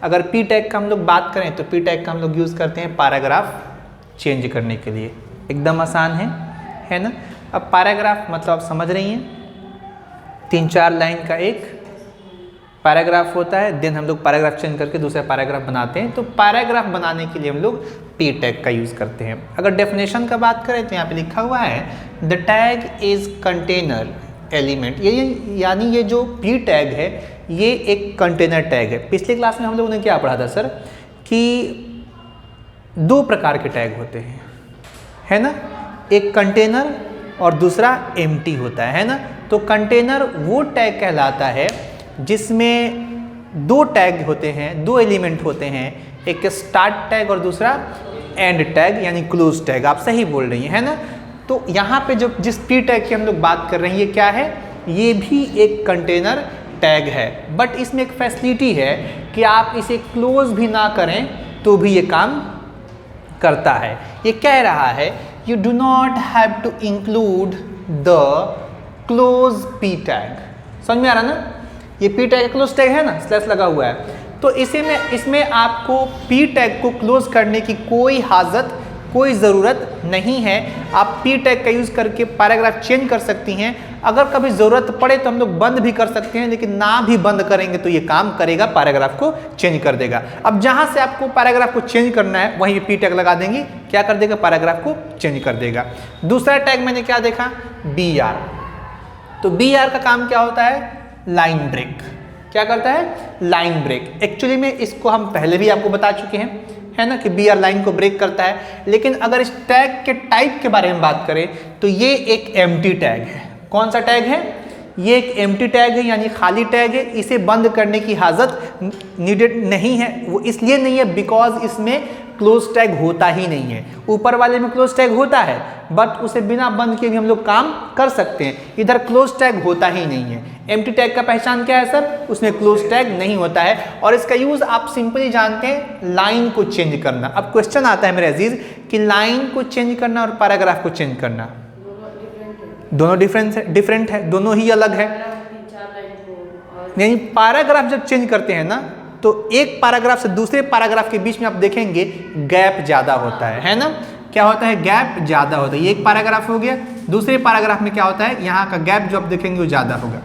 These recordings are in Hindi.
अगर पी टैग का हम लोग बात करें तो पी टैग का हम लोग यूज़ करते हैं पैराग्राफ चेंज करने के लिए। एकदम आसान है ना। अब पैराग्राफ मतलब आप समझ रही हैं, 3-4 लाइन का एक पैराग्राफ होता है, देन हम लोग पैराग्राफ चेंज करके दूसरा पैराग्राफ बनाते हैं। तो पैराग्राफ बनाने के लिए हम लोग पी टैग का यूज़ करते हैं। अगर डेफिनेशन का बात करें तो यहाँ पे लिखा हुआ है the tag is container element. ये यानी ये जो पी टैग है ये एक कंटेनर टैग है। पिछले क्लास में हम लोगों ने क्या पढ़ा था सर कि 2 प्रकार के टैग होते हैं, है ना, एक कंटेनर और दूसरा एम्प्टी होता है ना। तो कंटेनर वो टैग कहलाता है जिसमें 2 टैग होते हैं, 2 एलिमेंट होते हैं, एक स्टार्ट टैग और दूसरा एंड टैग यानी क्लोज टैग। आप सही बोल रही हैं, है ना। तो यहाँ पे जो जिस पी टैग की हम लोग बात कर रहे हैं ये क्या है, ये भी एक कंटेनर टैग है, बट इसमें एक फैसिलिटी है कि आप इसे क्लोज भी ना करें तो भी ये काम करता है। ये कह रहा है you do not have to include the close P tag. समझ में आ रहा ना, ये पी टैग क्लोज टैग है ना, स्लैश लगा हुआ है। तो इसमें आपको पी टैग को क्लोज करने की कोई हाजत, कोई ज़रूरत नहीं है। आप पी टैग का यूज़ करके पैराग्राफ चेंज कर सकती हैं। अगर कभी ज़रूरत पड़े तो हम लोग बंद भी कर सकते हैं, लेकिन ना भी बंद करेंगे तो ये काम करेगा, पैराग्राफ को चेंज कर देगा। अब जहाँ से आपको पैराग्राफ को चेंज करना है वहीं पी टैग लगा देंगे, क्या कर देगा, पैराग्राफ को चेंज कर देगा। दूसरा टैग मैंने क्या देखा, बी आर। तो बी आर का काम क्या होता है, लाइन ब्रेक। क्या करता है, लाइन ब्रेक। एक्चुअली में इसको हम पहले भी आपको बता चुके हैं, है ना, कि बी आर लाइन को ब्रेक करता है। लेकिन अगर इस टैग के टाइप के बारे में बात करें तो ये एक एम्प्टी टैग है। कौन सा टैग है, ये एक एम्प्टी टैग है यानी खाली टैग है। इसे बंद करने की हाजत नीडेड नहीं है। वो इसलिए नहीं है बिकॉज इसमें क्लोज टैग होता ही नहीं है। ऊपर वाले में क्लोज टैग होता है बट उसे बिना बंद किए भी हम लोग काम कर सकते हैं, इधर क्लोज टैग होता ही नहीं है। एम्प्टी टैग का पहचान क्या है सर, उसमें क्लोज टैग नहीं होता है और इसका यूज आप सिंपली जानते हैं, लाइन को चेंज करना। अब क्वेश्चन आता है मेरे अजीज कि लाइन को चेंज करना और पैराग्राफ को चेंज करना दोनों डिफरेंट है, दोनों ही अलग है। यानी पैराग्राफ जब चेंज करते हैं ना तो एक पैराग्राफ से दूसरे पैराग्राफ के बीच में आप देखेंगे गैप ज़्यादा होता है ना। क्या होता है, गैप ज़्यादा होता है। ये एक पैराग्राफ हो गया, दूसरे पैराग्राफ में क्या होता है, यहाँ का गैप जो आप देखेंगे वो ज़्यादा होगा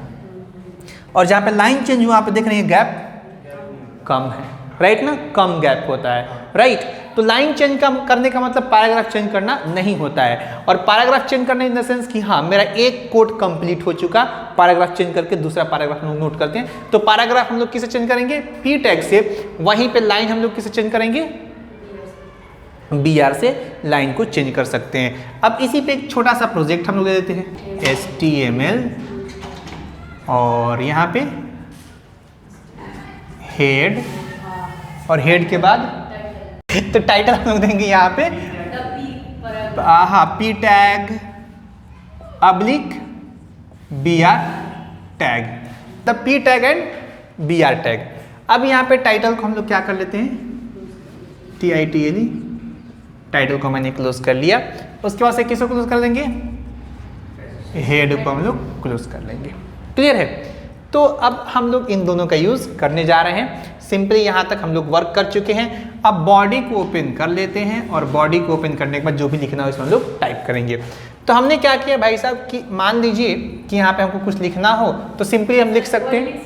और जहाँ पे लाइन चेंज हुआ, आप देख रहे हैं गैप कम है, राइट ना, कम गैप होता है, राइट। तो लाइन चेंज करने का मतलब पैराग्राफ चेंज करना नहीं होता है। और पैराग्राफ चेंज करने इन द सेंस कि हाँ मेरा एक कोड कंप्लीट हो चुका, पैराग्राफ चेंज करके दूसरा पैराग्राफ हम लोग नोट करते हैं। तो पैराग्राफ हम लोग किसे चेंज करेंगे, पी टैग से। वहीं पे लाइन हम लोग किसे चेंज करेंगे, बी आर से लाइन को चेंज कर सकते हैं। अब इसी पे एक छोटा सा प्रोजेक्ट हम लोग ले लेते हैं, HTML और यहाँ पे हेड और हेड के बाद तो टाइटल हम लोग देंगे यहाँ पे हाँ पी टैग अब्लिक B R tag, the P tag and B R tag. अब यहाँ पे टाइटल को हम लोग क्या कर लेते हैं, TITLE, टाइटल को मैंने क्लोज कर लिया। उसके बाद से किसको क्लोज कर देंगे, हेड को हम लोग क्लोज कर लेंगे। क्लियर है। तो अब हम लोग इन दोनों का यूज करने जा रहे हैं। सिंपली यहाँ तक हम लोग वर्क कर चुके हैं। अब बॉडी को ओपन कर लेते हैं और बॉडी को ओपन करने के बाद जो भी लिखना हो इसमें हम लोग टाइप करेंगे। तो हमने क्या किया भाई साहब कि मान लीजिए कि यहाँ पे हमको कुछ लिखना हो तो सिंपली हम लिख सकते हैं,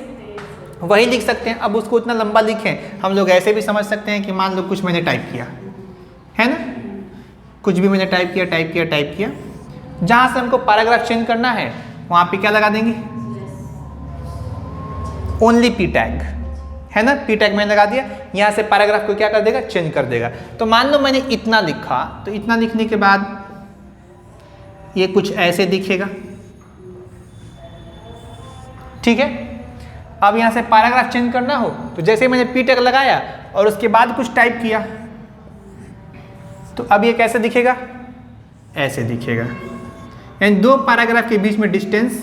वही लिख सकते हैं। अब उसको इतना लंबा लिखें, हम लोग ऐसे भी समझ सकते हैं कि मान लो कुछ मैंने टाइप किया है ना, कुछ भी मैंने टाइप किया। जहाँ से हमको पैराग्राफ चेंज करना है वहाँ पे क्या लगा देंगे, ओनली पी टैग, है ना, पी टैग मैंने लगा दिया। यहाँ से पैराग्राफ को क्या कर देगा, चेंज कर देगा। तो मान लो मैंने इतना लिखा, तो इतना लिखने के बाद ये कुछ ऐसे दिखेगा, ठीक है। अब यहाँ से पैराग्राफ चेंज करना हो तो जैसे मैंने पी टैग लगाया और उसके बाद कुछ टाइप किया तो अब ये कैसे दिखेगा, ऐसे दिखेगा। यानी 2 पैराग्राफ के बीच में डिस्टेंस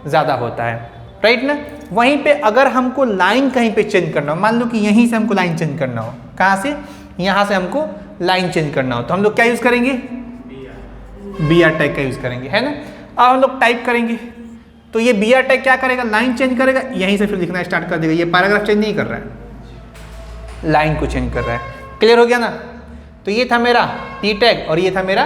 ज़्यादा होता है, राइट ना। वहीं पे अगर हमको लाइन कहीं पे चेंज करना हो, मान लो कि यहीं से हमको लाइन चेंज करना हो, कहाँ से, यहाँ से हमको लाइन चेंज करना हो, तो हम लोग क्या यूज़ करेंगे, बी आर टैग का यूज़ करेंगे, है ना। अब हम लोग टाइप करेंगे तो ये बी आर टैग क्या करेगा, लाइन चेंज करेगा, यहीं से फिर लिखना स्टार्ट कर देगा। ये पैराग्राफ चेंज नहीं कर रहा है, लाइन को चेंज कर रहा है। क्लियर हो गया ना? तो ये था मेरा पी टैग और ये था मेरा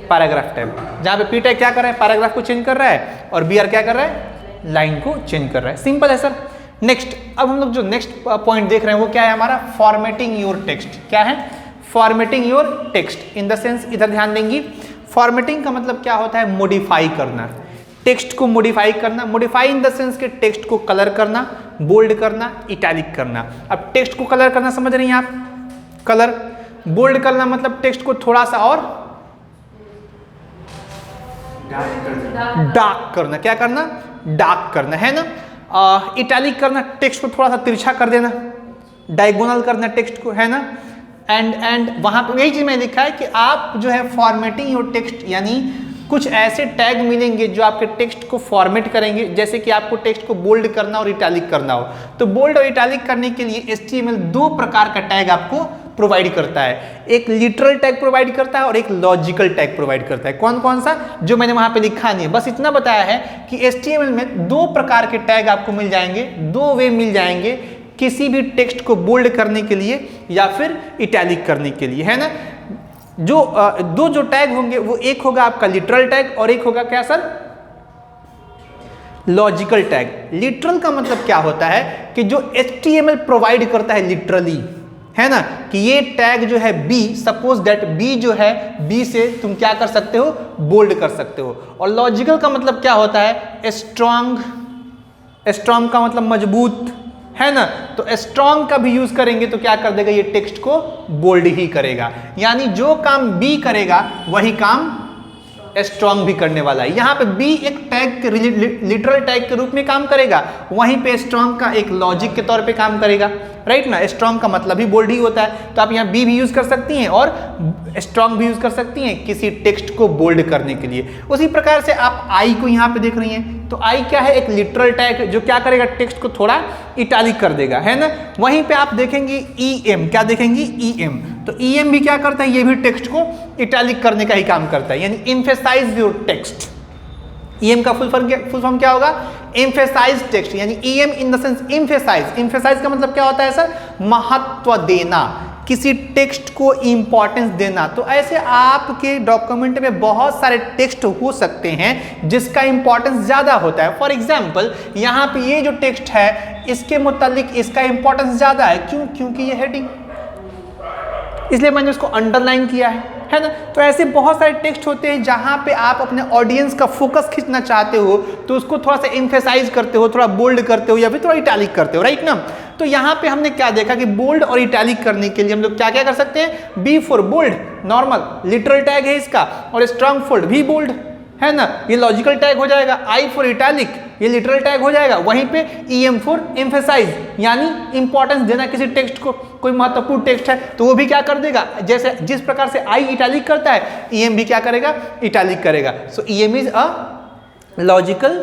पैराग्राफ टैग, जहाँ पे पी टैग क्या कर रहा है, पैराग्राफ को चेंज कर रहा है और बी आर क्या कर रहा है, लाइन को चेंज कर रहा है। सिंपल है सर। नेक्स्ट, अब हम लोग जो नेक्स्ट पॉइंट देख रहे हैं वो क्या है हमारा, फॉर्मेटिंग योर टेक्स्ट। क्या है? Formatting your text in the sense, इधर ध्यान देंगी, फॉर्मेटिंग का मतलब क्या होता है, मॉडिफाई करना, टेक्स्ट को मॉडिफाई करना। मॉडिफाई इन द सेंस के टेक्स्ट को कलर करना, बोल्ड करना, इटैलिक करना। अब टेक्स्ट को कलर करना समझ रही हैं आप, कलर। बोल्ड करना मतलब टेक्स्ट को थोड़ा सा और डार्क करना। क्या करना? डार्क करना, है ना। इटैलिक करना, टेक्स्ट को थोड़ा सा तिरछा कर देना, डायगोनल करना टेक्स्ट को, है ना। एंड वहां पे यही चीज मैंने लिखा है कि आप जो है फॉर्मेटिंग योर टेक्स्ट, यानी कुछ ऐसे टैग मिलेंगे जो आपके टेक्स्ट को फॉर्मेट करेंगे। जैसे कि आपको टेक्स्ट को बोल्ड करना और इटैलिक करना हो, तो बोल्ड और इटैलिक करने के लिए HTML 2 प्रकार का टैग आपको प्रोवाइड करता है। एक लिटरल टैग प्रोवाइड करता है और एक लॉजिकल टैग प्रोवाइड करता है। कौन कौन सा, जो मैंने वहां पे लिखा नहीं है, बस इतना बताया है कि HTML में 2 प्रकार के टैग आपको मिल जाएंगे, 2 वे मिल जाएंगे किसी भी टेक्स्ट को बोल्ड करने के लिए या फिर इटैलिक करने के लिए, है ना। जो टैग होंगे वो एक होगा आपका लिटरल टैग और एक होगा क्या सर, लॉजिकल टैग। लिटरल का मतलब क्या होता है कि जो HTML प्रोवाइड करता है लिटरली, है ना, कि ये टैग जो है बी, सपोज दैट बी जो है, बी से तुम क्या कर सकते हो, बोल्ड कर सकते हो। और लॉजिकल का मतलब क्या होता है, स्ट्रांग। स्ट्रांग का मतलब मजबूत, है ना। तो स्ट्रांग का भी यूज करेंगे तो क्या कर देगा, ये टेक्स्ट को बोल्ड ही करेगा। यानी जो काम बी करेगा वही काम स्ट्रांग भी करने वाला है। यहाँ पे बी एक टैग के लिटरल टैग के रूप में काम करेगा, वहीं पे स्ट्रांग का एक लॉजिक के तौर पे काम करेगा, राइट ना। स्ट्रांग का मतलब ही बोल्ड ही होता है, तो आप यहाँ बी भी यूज कर सकती हैं और स्ट्रांग भी यूज कर सकती हैं किसी टेक्स्ट को बोल्ड करने के लिए। उसी प्रकार से आप आई को यहाँ पे देख रही हैं, तो आई क्या है, एक लिटरल टैग जो क्या करेगा, टेक्स्ट को थोड़ा इटैलिक कर देगा, है ना। वहीं पे आप देखेंगे EM, क्या देखेंगे, EM। तो EM भी क्या करता है, ये भी टेक्स्ट को इटैलिक करने का ही काम करता है, यानी एम्फेसाइज योर टेक्स्ट। EM का फुल फॉर्म क्या होगा, एम्फेसाइज टेक्स्ट, यानी EM in the sense emphasize. Emphasize का मतलब क्या होता है सर, महत्व देना, किसी टेक्स्ट को इंपॉर्टेंस देना। तो ऐसे आपके डॉक्यूमेंट में बहुत सारे टेक्स्ट हो सकते हैं जिसका इंपॉर्टेंस ज्यादा होता है। फॉर एग्जांपल यहाँ पे ये जो टेक्स्ट है इसके मुतालिक इसका इंपॉर्टेंस ज्यादा है, क्यों, क्योंकि ये हेडिंग, इसलिए मैंने उसको अंडरलाइन किया है ना। तो ऐसे बहुत सारे टेक्स्ट होते हैं जहां पे आप अपने ऑडियंस का फोकस खींचना चाहते हो तो उसको थोड़ा सा एम्फेसाइज करते हो, थोड़ा बोल्ड करते हो या फिर थोड़ा इटैलिक करते हो, राइट ना। तो यहाँ पे हमने क्या देखा कि बोल्ड और इटैलिक करने के लिए हम लोग क्या क्या कर सकते हैं, B for bold normal literal tag है इसका, और स्ट्रांग फॉर भी बोल्ड, है ना, ये लॉजिकल टैग हो जाएगा। आई फॉर इटैलिक, ये लिटरल टैग हो जाएगा। वहीं पे EM फॉर एम्फेसाइज, यानी इंपॉर्टेंस देना किसी टेक्स्ट को, कोई महत्वपूर्ण टेक्स्ट है तो वो भी क्या कर देगा, जैसे जिस प्रकार से आई इटैलिक करता है EM भी क्या करेगा, इटैलिक करेगा। सो EM is a logical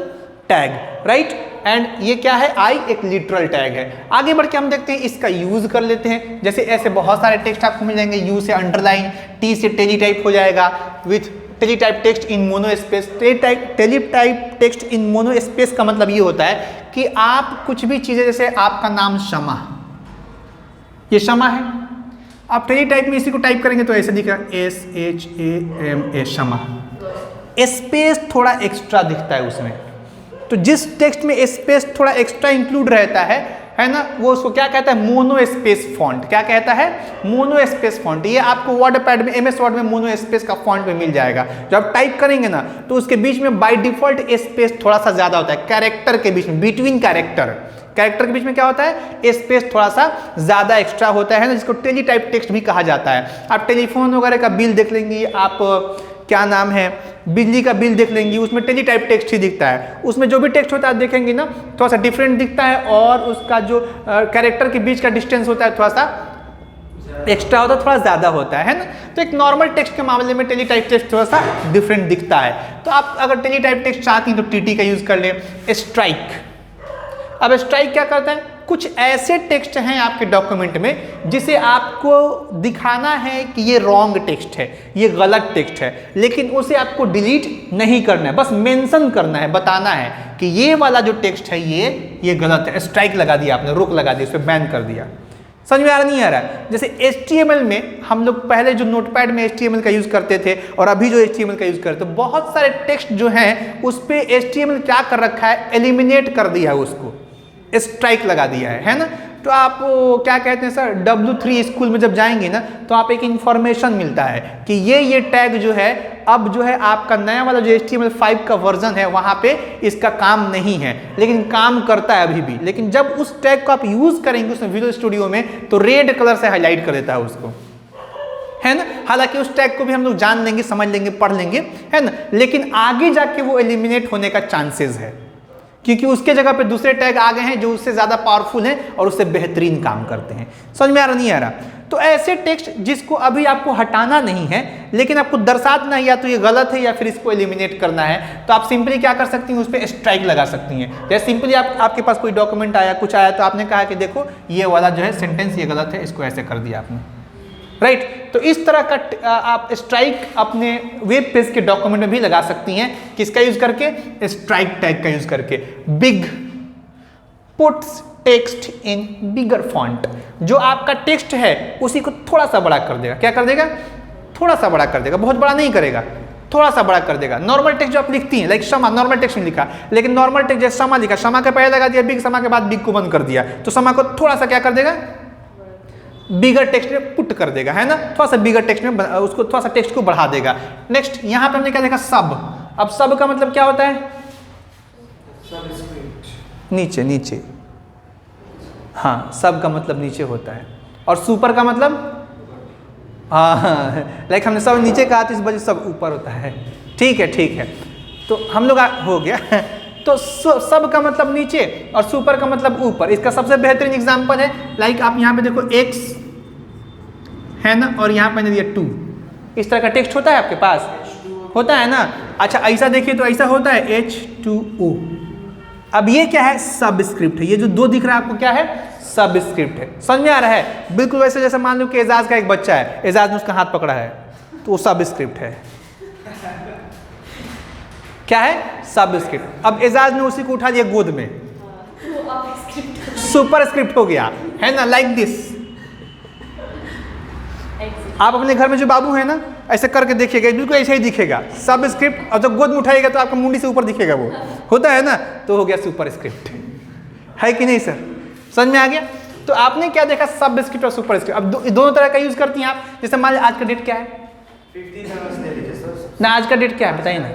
tag, right. And ये क्या है, आई एक लिटरल टैग है। आगे बढ़ के हम देखते हैं इसका यूज कर लेते हैं। जैसे ऐसे बहुत सारे टेक्स्ट आपको मिल जाएंगे, यू से अंडरलाइन, टी से टेलीटाइप हो जाएगा, with teletype text in mono space. Teletype text in mono space का मतलब ये होता है कि आप कुछ भी चीजें, जैसे आपका नाम शमा, ये शमा है, आप टेलीटाइप में इसी को टाइप करेंगे तो ऐसे दिखेगा SHAMA, शमा। स्पेस थोड़ा एक्स्ट्रा दिखता है उसमें, तो जिस टेक्स्ट में स्पेस थोड़ा एक्स्ट्रा इंक्लूड रहता है ना, वो उसको क्या कहता है, मोनो स्पेस फॉन्ट। क्या कहता है, मोनो स्पेस फॉन्ट। ये आपको वर्ड पैड में, MS वर्ड में मोनो स्पेस का फॉन्ट में मिल जाएगा। जब आप टाइप करेंगे ना तो उसके बीच में बाय डिफॉल्ट स्पेस थोड़ा सा ज्यादा होता है, कैरेक्टर के बीच में, बिटवीन कैरेक्टर के बीच में क्या होता है, स्पेस थोड़ा सा ज्यादा एक्स्ट्रा होता है ना, जिसको टेलीटाइप टेक्स्ट भी कहा जाता है। आप टेलीफोन वगैरह का बिल देख लेंगे, आप क्या नाम है, बिजली का बिल देख लेंगी, उसमें टेलीटाइप टेक्स्ट ही दिखता है। उसमें जो भी टेक्स्ट होता है देखेंगे ना, थोड़ा सा डिफरेंट दिखता है, और उसका जो कैरेक्टर के बीच का डिस्टेंस होता है थोड़ा सा एक्स्ट्रा होता है, थोड़ा ज्यादा होता है ना। तो एक नॉर्मल टेक्स्ट के मामले में टेलीटाइप टेक्स्ट थोड़ा सा डिफरेंट दिखता है। तो आप अगर टेलीटाइप टेक्स्ट चाहती हैं तो TT का यूज कर ले। स्ट्राइक, अब स्ट्राइक क्या करता है, कुछ ऐसे टेक्स्ट हैं आपके डॉक्यूमेंट में जिसे आपको दिखाना है कि ये रॉन्ग टेक्स्ट है, ये गलत टेक्स्ट है, लेकिन उसे आपको डिलीट नहीं करना है, बस मेंशन करना है, बताना है कि ये वाला जो टेक्स्ट है ये गलत है। स्ट्राइक लगा दिया आपने, रोक लगा दी, उस पर बैन कर दिया। समझ में आ रहा नहीं आ रहा? जैसे HTML में हम लोग पहले जो नोटपैड में HTML का यूज़ करते थे और अभी जो HTML का यूज़ करते हैं, बहुत सारे टेक्स्ट जो हैं उस पे HTML क्या कर रखा है, एलिमिनेट कर दिया है, उसको स्ट्राइक लगा दिया है ना। तो आप क्या कहते हैं सर, W3 स्कूल में जब जाएंगे ना तो आप एक इंफॉर्मेशन मिलता है कि ये टैग जो है अब जो है आपका नया वाला जो HTML5 का वर्जन है वहां पे इसका काम नहीं है, लेकिन काम करता है अभी भी। लेकिन जब उस टैग को आप यूज करेंगे उसमें विजुअल स्टूडियो में तो रेड कलर से हाईलाइट कर देता है उसको, है ना। हालांकि उस टैग को भी हम लोग जान लेंगे, समझ लेंगे, पढ़ लेंगे, है ना, लेकिन आगे जाके वो एलिमिनेट होने का चांसेस है क्योंकि उसके जगह पे दूसरे टैग आ गए हैं जो उससे ज्यादा पावरफुल हैं और उससे बेहतरीन काम करते हैं। समझ में आ रहा नहीं आ रहा? तो ऐसे टेक्स्ट जिसको अभी आपको हटाना नहीं है लेकिन आपको दर्शाना है या तो ये गलत है या फिर इसको एलिमिनेट करना है, तो आप सिंपली क्या कर सकती हैं, उस पर स्ट्राइक लगा सकती हैं। जैसे सिंपली आपके पास कोई डॉक्यूमेंट आया, कुछ आया, तो आपने कहा कि देखो ये वाला जो है सेंटेंस ये गलत है, इसको ऐसे कर दिया आपने, राइट। तो इस तरह का आप स्ट्राइक अपने वेब पेज के डॉक्यूमेंट में भी लगा सकती हैं। किसका यूज करके? स्ट्राइक टैग का यूज करके। Big puts text in bigger font, जो आपका टेक्स्ट है उसी को थोड़ा सा बड़ा कर देगा। क्या कर देगा? थोड़ा सा बड़ा कर देगा, बहुत बड़ा नहीं करेगा, थोड़ा सा बड़ा कर देगा। नॉर्मल टेक्स्ट जो आप लिखती हैं, लाइक शमा, नॉर्मल टेक्स्ट में लिखा, लेकिन नॉर्मल टेक्स्ट जैसे शमा लिखा, शमा के पहले लगा दिया बिग, शमा के बाद बिग को बंद कर दिया, तो शमा को थोड़ा सा क्या कर देगा, बिगर टेक्स्ट में पुट कर देगा, है ना। थोड़ा सा बिगर टेक्स्ट में उसको थोड़ा सा टेक्स्ट को बढ़ा देगा। नेक्स्ट यहाँ पे हमने क्या देखा, सब। अब सब का मतलब क्या होता है? नीचे, नीचे, हाँ, सब का मतलब नीचे होता है। और सुपर का मतलब, हाँ, लाइक हमने सब नीचे कहा तो इस वजह सब ऊपर होता है। ठीक है, ठीक है, तो हम लोग हो गया। तो सब का मतलब नीचे और सुपर का मतलब ऊपर। इसका सबसे बेहतरीन एग्जांपल है, लाइक आप यहाँ पे देखो x है ना, और यहाँ पे दिया 2। इस तरह का टेक्स्ट होता है आपके पास, होता है ना। अच्छा ऐसा देखिए तो ऐसा होता है H2O। अब ये क्या है? सबस्क्रिप्ट है। ये जो 2 दिख रहा है आपको क्या है? सबस्क्रिप्ट है। समझ में आ रहा है? बिल्कुल वैसे जैसे मान लो कि एजाज का एक बच्चा है, एजाज ने उसका हाथ पकड़ा है तो वो सबस्क्रिप्ट है। क्या है? सबस्क्रिप्ट। अब एजाज ने उसी को उठा लिया गोद में, सुपर स्क्रिप्ट हो गया, है ना, लाइक दिस। आप अपने घर में जो बाबू है ना ऐसे करके देखिएगा, बिल्कुल ऐसे ही दिखेगा सबस्क्रिप्ट, और जब गोद में उठाएगा तो आपका मुंडी से ऊपर दिखेगा, वो होता है ना, तो हो गया सुपर स्क्रिप्ट, है कि नहीं सर? समझ में आ गया? तो आपने क्या देखा, सबस्क्रिप्ट और सुपर स्क्रिप्ट। अब दोनों तरह का यूज करती हैं आप। जैसे मान लीजिए आज का डेट क्या है ना, आज का डेट क्या है बताइए ना?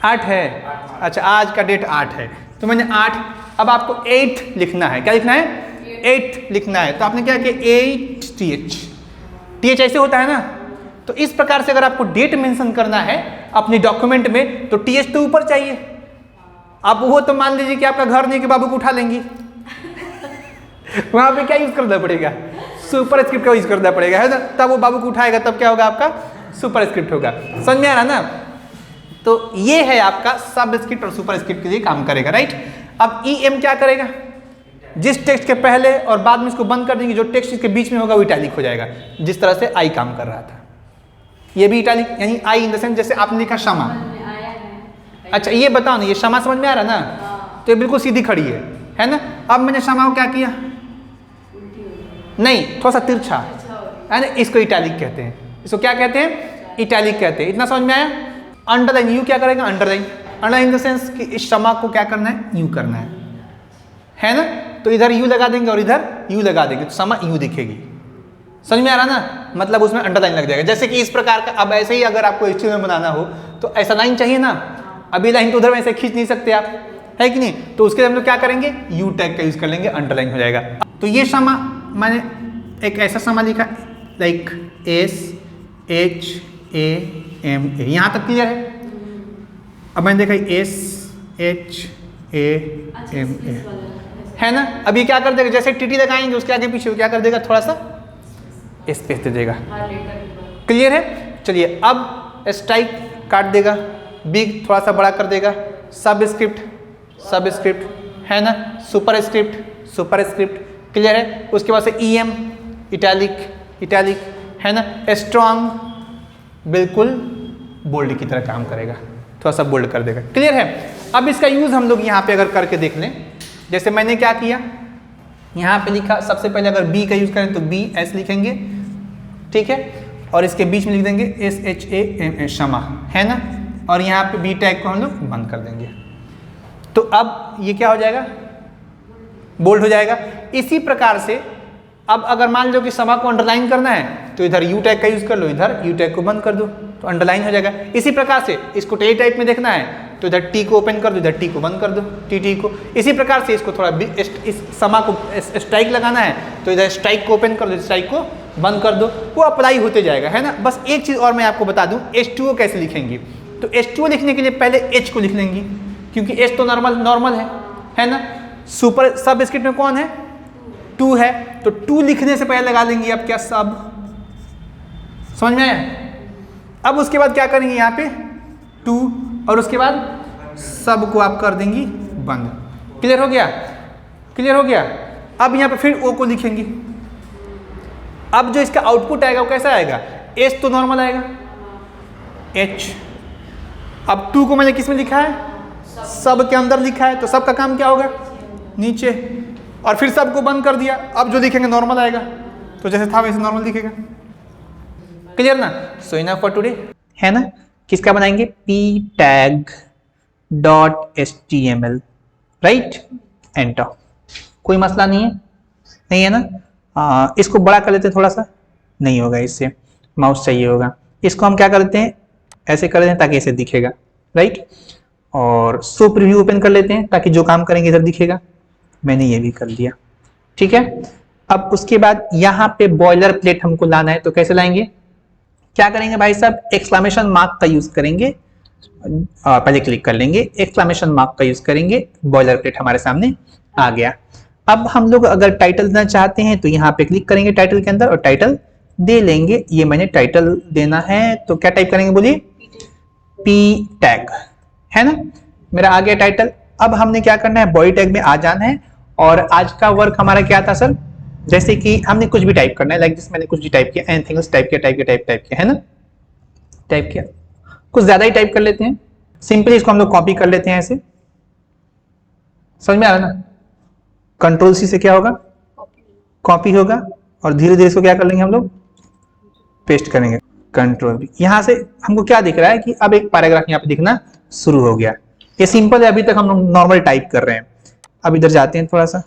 8 है। अच्छा आज का डेट 8 है, तो मैंने 8, अब आपको 8 लिखना है। क्या लिखना है? 8 लिखना है। तो आपने क्या किया? 8th, TH ऐसे होता है ना। तो इस प्रकार से अगर आपको डेट मेंशन करना है अपने डॉक्यूमेंट में तो TH तो ऊपर चाहिए। अब वो तो मान लीजिए कि आपका घर नहीं कि बाबू को उठा लेंगी वहां पे क्या यूज करना पड़ेगा? सुपर स्क्रिप्ट का यूज करना पड़ेगा, है ना। तब वो बाबू को उठाएगा, तब क्या होगा? आपका सुपर स्क्रिप्ट होगा। समझ में आ रहा ना? तो ये है आपका सबस्क्रिप्ट और सुपर स्क्रिप्ट के लिए काम करेगा, राइट। अब EM क्या करेगा? जिस टेक्स्ट के पहले और बाद में इसको बंद कर देंगे, जो टेक्स्ट इसके बीच में होगा वो इटैलिक हो जाएगा, जिस तरह से I काम कर रहा था। ये भी इटैलिक, यानी I इन द सेंस जैसे आपने लिखा क्षमा। अच्छा ये बताओ ना, ये क्षमा समझ में आ रहा ना? तो ये बिल्कुल सीधी खड़ी है ना। अब मैंने क्षमा को क्या किया? नहीं, थोड़ा सा तिरछा, है ना। इसको इटैलिक कहते हैं। इसको क्या कहते हैं? इटैलिक कहते हैं। इतना समझ में आया? अंडरलाइन, यू क्या करेगा? Underline. Underline in the sense कि इस क्षमा को क्या करना है? यू करना है ना। तो इधर यू लगा देंगे और इधर यू लगा देंगे तो क्षमा यू दिखेगी। समझ में आ रहा ना? मतलब उसमें अंडरलाइन लग जाएगा। जैसे कि इस प्रकार का, अब ऐसे ही अगर आपको HTML बनाना हो तो ऐसा लाइन चाहिए ना। अभी लाइन तो उधर वैसे खींच नहीं सकते आप, है कि नहीं। तो उसके लिए हम लोग क्या करेंगे? यू टैग का यूज कर लेंगे, अंडरलाइन हो जाएगा। तो ये क्षमा मैंने एक ऐसा क्षमा लिखा लाइक SHAMA, यहाँ तक क्लियर है। अब मैंने देखा SHAMA, है ना। अब ये क्या कर देगा? जैसे TT लगाएंगे उसके आगे पीछे क्या कर देगा? थोड़ा सा स्पेस दे देगा। क्लियर है? चलिए अब स्ट्राइक काट देगा, बिग थोड़ा सा बड़ा कर देगा, सबस्क्रिप्ट, है ना, सुपर स्क्रिप्ट, क्लियर है। उसके बाद से EM इटैलिक, है ना। स्ट्रॉन्ग बिल्कुल बोल्ड की तरह काम करेगा, थोड़ा सा बोल्ड कर देगा। क्लियर है? अब इसका यूज हम लोग यहाँ पे अगर करके देख लें, जैसे मैंने क्या किया, यहाँ पे लिखा, सबसे पहले अगर बी का यूज करें तो बी एस लिखेंगे, ठीक है, और इसके बीच में लिख देंगे SHAMA, क्षमा, है ना, और यहाँ पे बी टैग को हम लोग बंद कर देंगे। तो अब ये क्या हो जाएगा, बोल्ड हो जाएगा। इसी प्रकार से अब अगर मान लो कि समा को अंडरलाइन करना है तो इधर यू टैग का यूज कर लो, इधर यू टैग को बंद कर दो तो अंडरलाइन हो जाएगा। इसी प्रकार से इसको टी टाइप में देखना है तो इधर टी को ओपन कर दो, इधर टी को बंद कर दो, टी को। इसी प्रकार से इसको थोड़ा इस समा को स्ट्राइक लगाना है तो इधर स्ट्राइक को ओपन कर दो, स्ट्राइक को बंद कर दो, वो अप्लाई होते जाएगा, है ना। बस एक चीज़ और मैं आपको बता दूं, H2O कैसे लिखेंगे। तो H2O लिखने के लिए पहले H को लिख लेंगे, क्योंकि H तो नॉर्मल है ना। सुपर सब स्क्रिप्ट में कौन है, 2 है, तो 2 लिखने से पहले लगा लेंगे अब क्या, सब, समझ में आया। अब उसके बाद क्या करेंगे, यहाँ पे 2 और उसके बाद सब को आप कर देंगी बंद। क्लियर हो गया, क्लियर हो गया। अब यहाँ पे फिर O को लिखेंगे। अब जो इसका आउटपुट आएगा वो कैसा आएगा, H तो नॉर्मल आएगा, H। अब 2 को मैंने किस में लिखा है, सब के अंदर लिखा है, तो सब का काम क्या होगा, नीचे, और फिर सब को बंद कर दिया। अब जो लिखेंगे नॉर्मल आएगा, तो जैसे था वैसे नॉर्मल दिखेगा। क्लियर ना। सो इनफ फॉर टुडे, है ना। किसका बनाएंगे, ptag.html, राइट, एंटर। कोई मसला नहीं है ना। इसको बड़ा कर लेते हैं थोड़ा सा, नहीं होगा इससे, माउस चाहिए होगा। इसको हम क्या करते हैं, ऐसे कर देते हैं ताकि ऐसे दिखेगा, राइट। और सो प्रीव्यू ओपन कर लेते हैं ताकि जो काम करेंगे इधर दिखेगा। मैंने ये भी कर लिया, ठीक है। अब उसके बाद यहाँ पे बॉयलर प्लेट हमको लाना है, तो कैसे लाएंगे, क्या करेंगे भाई साहब, एक्सक्लेमेशन मार्क का यूज करेंगे। पहले क्लिक कर लेंगे, एक्सक्लेमेशन मार्क का यूज करेंगे, बॉयलर प्लेट हमारे सामने आ गया। अब हम लोग अगर टाइटल देना चाहते हैं तो यहाँ पे क्लिक करेंगे टाइटल के अंदर और टाइटल दे लेंगे। ये मैंने टाइटल देना है, तो क्या टाइप करेंगे बोलिए, पी टैग, है ना, मेरा आ गया टाइटल। अब हमने क्या करना है, बॉडी टैग में आ जाना है। और आज का वर्क हमारा क्या था सर, जैसे कि हमने कुछ भी टाइप करना है, लाइक दिस, मैंने कुछ भी टाइप किया, एनीथिंग एल्स टाइप किया, है ना, टाइप किया, कुछ ज्यादा ही टाइप कर लेते हैं। सिंपली इसको हम लोग कॉपी कर लेते हैं ऐसे, समझ में आ रहा ना। कंट्रोल सी से क्या होगा, कॉपी होगा, और धीरे धीरे इसको क्या कर लेंगे हम लोग, पेस्ट करेंगे, कंट्रोल भी। यहां से हमको क्या दिख रहा है कि अब एक पैराग्राफ यहाँ पे दिखना शुरू हो गया। ये सिंपल है, अभी तक हम लोग नॉर्मल टाइप कर रहे हैं। अब इधर जाते हैं थोड़ा सा,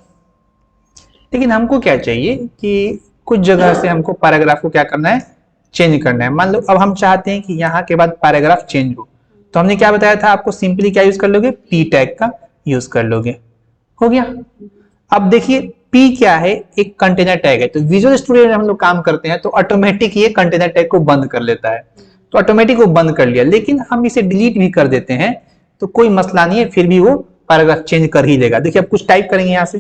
लेकिन हमको क्या चाहिए कि कुछ जगह से हमको पैराग्राफ को क्या करना है, चेंज करना है। मान लो अब हम चाहते हैं कि यहाँ के बाद पैराग्राफ चेंज हो, तो हमने क्या बताया था आपको, सिंपली क्या यूज कर लोगे, पी टैग का यूज कर लोगे, हो गया। अब देखिए पी क्या है, एक कंटेनर टैग है। तो विजुअल स्टूडियो में हम लोग काम करते हैं तो ऑटोमेटिक ये कंटेनर टैग को बंद कर लेता है, तो ऑटोमेटिक वो बंद कर लिया। लेकिन हम इसे डिलीट भी कर देते हैं तो कोई मसला नहीं है, फिर भी वो पैराग्राफ चेंज कर ही लेगा। देखिए अब कुछ टाइप करेंगे, यहाँ से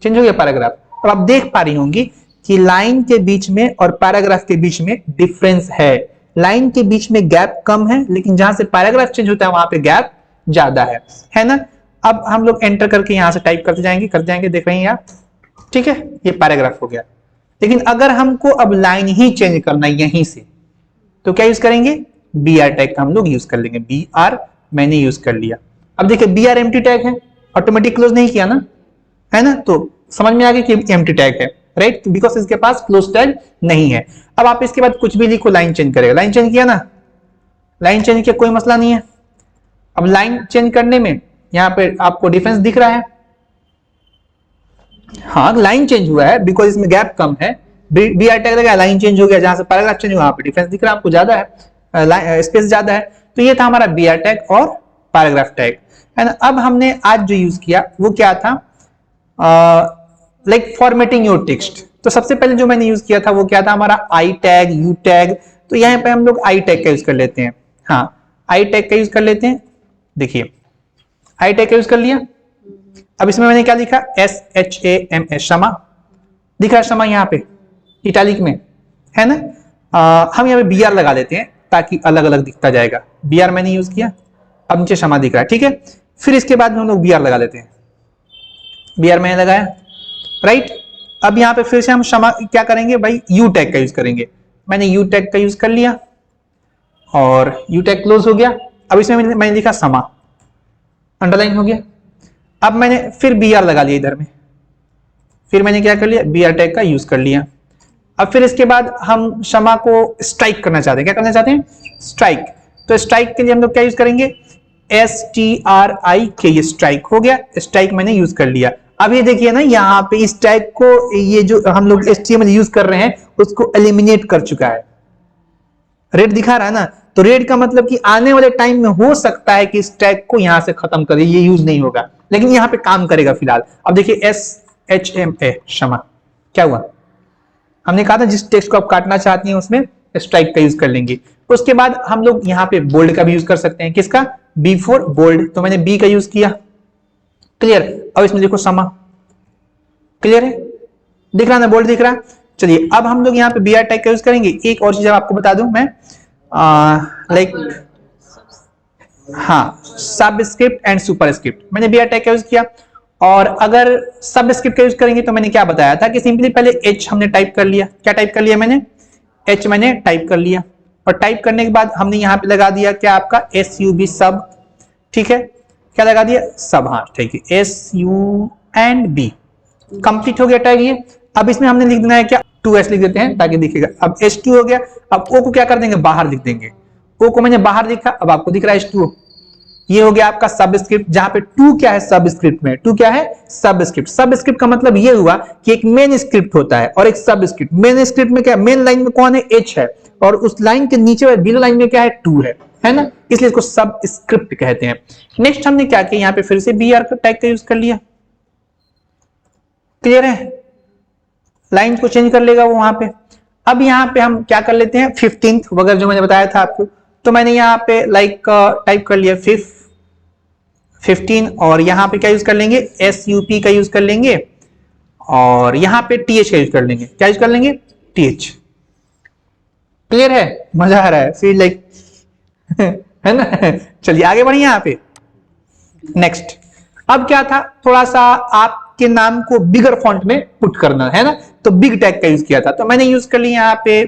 चेंज हो गया पैराग्राफ। अब आप देख पा रही होंगी कि लाइन के बीच में और पैराग्राफ के बीच में डिफरेंस है। लाइन के बीच में गैप कम है, लेकिन जहां से पैराग्राफ चेंज होता है वहां पे गैप ज्यादा है ना। अब हम लोग एंटर करके यहां से टाइप करते जाएंगे, देख रहे हैं आप, ठीक है, ये पैराग्राफ हो गया। लेकिन अगर हमको अब लाइन ही चेंज करना है यहीं से, तो क्या यूज करेंगे, बी आर टैग का हम लोग यूज कर लेंगे। बी आर मैंने यूज कर लिया। अब देखिए बी आर एम्प्टी टैग है, ऑटोमेटिक क्लोज नहीं किया ना, है ना, तो समझ में आ गया कि एम्प्टी टैग है, राइट, बिकॉज इसके पास क्लोज टैग नहीं है। अब आप इसके बाद कुछ भी लिखो, लाइन चेंज करेगा, लाइन चेंज किया ना, लाइन चेंज किया, कोई मसला नहीं है। अब लाइन चेंज करने में यहाँ पे आपको डिफरेंस दिख रहा है, हाँ लाइन चेंज हुआ है बिकॉज इसमें गैप कम है। बी आर टैग लगा, लाइन चेंज हो गया, जहां से पैराग्राफ चेंज हुआ वहां पे डिफरेंस दिख रहा है आपको, ज्यादा है, स्पेस ज्यादा है। तो ये था हमारा बी आर टैग और पैराग्राफ टैग, है ना। अब हमने आज जो यूज किया वो क्या था, लाइक फॉर्मेटिंग योर टेक्स्ट। तो सबसे पहले जो मैंने यूज किया था वो क्या था, हमारा आई टैग, यू टैग। तो यहाँ पे हम लोग आई टैग का यूज कर लेते हैं, हाँ आई टैग का यूज कर लेते हैं। देखिए आई टैग का यूज कर लिया। अब इसमें मैंने क्या लिखा, SHAMA, क्षमा दिखा है, क्षमा यहाँ पे इटैलिक में, है ना। हम यहाँ पे BR लगा देते हैं ताकि अलग अलग दिखता जाएगा। BR मैंने यूज किया, अब नीचे क्षमा दिख रहा है, ठीक है। फिर इसके बाद हम लोग BR लगा देते हैं, BR मैंने लगाया, राइट। अब यहाँ पे फिर से हम क्षमा क्या करेंगे भाई, यू टैग का यूज करेंगे। मैंने यू टैग का यूज कर लिया और यू टैग क्लोज हो गया। अब इसमें मैंने लिखा समा, अंडरलाइन हो गया। अब मैंने फिर BR लगा लिया इधर में, फिर मैंने क्या कर लिया, बी आर टैग का यूज कर लिया। अब फिर इसके बाद हम क्षमा को स्ट्राइक करना चाहते हैं। क्या करना चाहते हैं, स्ट्राइक। तो स्ट्राइक के लिए हम लोग क्या यूज करेंगे, STRIK, ये स्ट्राइक हो गया, स्ट्राइक मैंने यूज कर लिया। अब ये देखिए ना, यहाँ पे इस टैग को ये जो हम लोग HTML यूज कर रहे हैं उसको एलिमिनेट कर चुका है, रेड दिखा रहा है ना। तो रेड का मतलब कि आने वाले टाइम में हो सकता है कि इस टैग को यहां से खत्म कर दे, ये यूज नहीं होगा, लेकिन यहाँ पे काम करेगा फिलहाल। अब देखिए SHMA, क्षमा, क्या हुआ, हमने कहा था जिस टेक्स्ट को आप काटना चाहती हैं उसमें स्ट्राइक का यूज कर लेंगे। उसके बाद हम लोग यहाँ पे बोल्ड का भी यूज कर सकते हैं। किसका, B4 बोल्ड, तो मैंने B का यूज किया, क्लियर। अब इसमें देखो समा, क्लियर है, दिख रहा ना, बोल्ड दिख रहा। चलिए अब हम लोग यहाँ पे BR टैग का यूज करेंगे। एक और चीज आपको बता दूं मैं, लाइक हाँ, सबस्क्रिप्ट एंड सुपरस्क्रिप्ट, मैंने BR टैग का यूज किया। और अगर सबस्क्रिप्ट का यूज करेंगे तो मैंने क्या बताया था कि सिंपली पहले H हमने टाइप कर लिया। क्या टाइप कर लिया मैंने, H मैंने टाइप कर लिया, और टाइप करने के बाद हमने यहाँ पे लगा दिया क्या, आपका SUB सब, ठीक है, क्या लगा दिया, सब, हाँ ठीक है, SU एंड B, कंप्लीट हो गया टैग ये। अब इसमें हमने लिख देना है क्या, 2S लिख देते हैं ताकि दिखेगा। अब H2 हो गया। अब O को क्या कर देंगे, बाहर लिख देंगे। O को मैंने बाहर लिखा, अब आपको दिख रहा है H2O। ये हो गया आपका सबस्क्रिप्ट, जहां पे 2 क्या है, सबस्क्रिप्ट में 2 क्या है, सबस्क्रिप्ट। सबस्क्रिप्ट का मतलब ये हुआ कि एक मेन स्क्रिप्ट होता है और एक सबस्क्रिप्ट। मेन स्क्रिप्ट में क्या, मेन लाइन में कौन है, H है, और उस लाइन के नीचे बिलो लाइन में क्या है, 2 है ना, इसलिए इसको सबस्क्रिप्ट कहते हैं। नेक्स्ट हमने क्या किया, यहाँ पे फिर से BR टैग का यूज कर लिया, क्लियर है, लाइन को चेंज कर लेगा वो वहां पे। अब यहाँ पे हम क्या कर लेते हैं, 15th वगैरह जो मैंने बताया था आपको, तो मैंने यहाँ पे लाइक टाइप कर लिया 15, और यहाँ पे क्या यूज कर लेंगे, SUP का यूज कर लेंगे, और यहाँ पे TH का यूज कर लेंगे। क्या यूज कर लेंगे, TH, क्लियर है, मजा आ रहा है, फील लाइक है ना। चलिए आगे बढ़िए यहाँ पे। नेक्स्ट, अब क्या था, थोड़ा सा आपके नाम को बिगर फॉन्ट में पुट करना है ना, तो बिग टैग का यूज किया था। तो मैंने यूज कर लिया यहाँ पे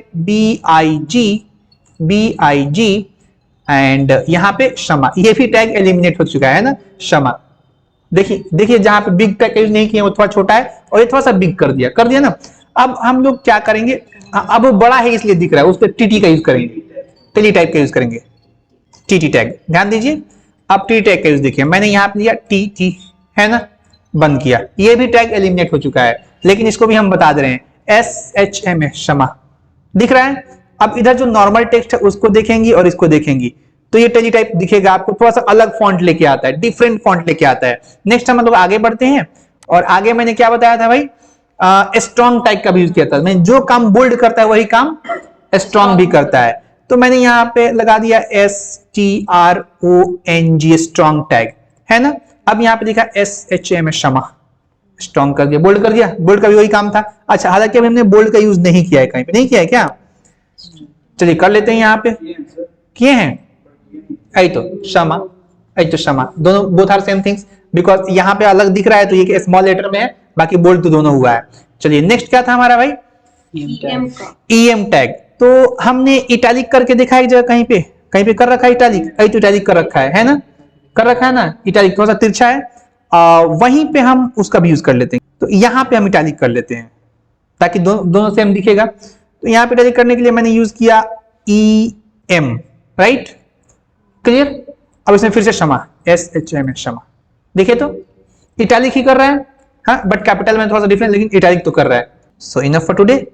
BIG एंड यहाँ पे क्षमा, ये भी टैग एलिमिनेट हो चुका है ना, क्षमा। देखिए जहां पे बिग टैग का यूज नहीं किया वो थोड़ा छोटा है, और ये थोड़ा सा बिग कर दिया ना। अब हम लोग क्या करेंगे, अब बड़ा है इसलिए दिख रहा है, उस पर TT का यूज करेंगे, टेली टाइप का यूज करेंगे, TT टैग, ध्यान दीजिए। अब TT टैग का यूज देखिए, मैंने यहाँ पे लिया TT, है ना, बंद किया, ये भी टैग एलिमिनेट हो चुका है, लेकिन इसको भी हम बता दे रहे हैं, SHMA, क्षमा, दिख रहा है। अब इधर जो नॉर्मल टेक्स्ट है उसको देखेंगी और इसको देखेंगी, तो ये टेली टाइप दिखेगा आपको, थोड़ा सा अलग फॉन्ट लेके आता है, डिफरेंट फॉन्ट लेके आता है। नेक्स्ट हम लोग आगे बढ़ते हैं, और आगे मैंने क्या बताया था भाई, स्ट्रॉन्ग टैग का भी यूज किया था। मैं जो काम बोल्ड करता है वही काम स्ट्रॉन्ग भी करता है, तो मैंने यहाँ पे लगा दिया STRONG, स्ट्रॉन्ग टैग, है ना। अब यहाँ पे लिखा SHMA, क्षमा, स्ट्रॉन्ग कर दिया, बोल्ड कर दिया, बोल्ड का भी वही काम था। अच्छा, हालांकि अभी हमने बोल्ड का यूज नहीं किया है, कहीं पे नहीं किया है क्या, चलिए कर लेते हैं, यहाँ पे किए हैं, आई तो क्षमा, दोनों both are same things, because यहाँ पे अलग दिख रहा है तो ये स्मॉल लेटर में है, बाकी बोल्ड तो दोनों हुआ है। चलिए नेक्स्ट क्या था हमारा भाई, EM टैग। तो हमने इटैलिक करके देखा एक जगह, कहीं पे कर रखा है इटैलिक, तो इटैलिक कर रखा है ना, कर रखा है ना, इटैलिक थोड़ा सा तिरछा है, वहीं पे हम उसका भी यूज कर लेते हैं। तो यहाँ पे हम इटैलिक कर लेते हैं ताकि दोनों सेम दिखेगा। तो यहाँ पे इटैलिक करने के लिए मैंने यूज किया EM, राइट, क्लियर। अब इसमें फिर से क्षमा, SHMA, क्षमा, देखिए तो इटैलिक ही कर रहा है, हाँ, बट कैपिटल में थोड़ा सा डिफरेंट, लेकिन इटैलिक तो कर रहा है। सो इनफ फॉर टुडे,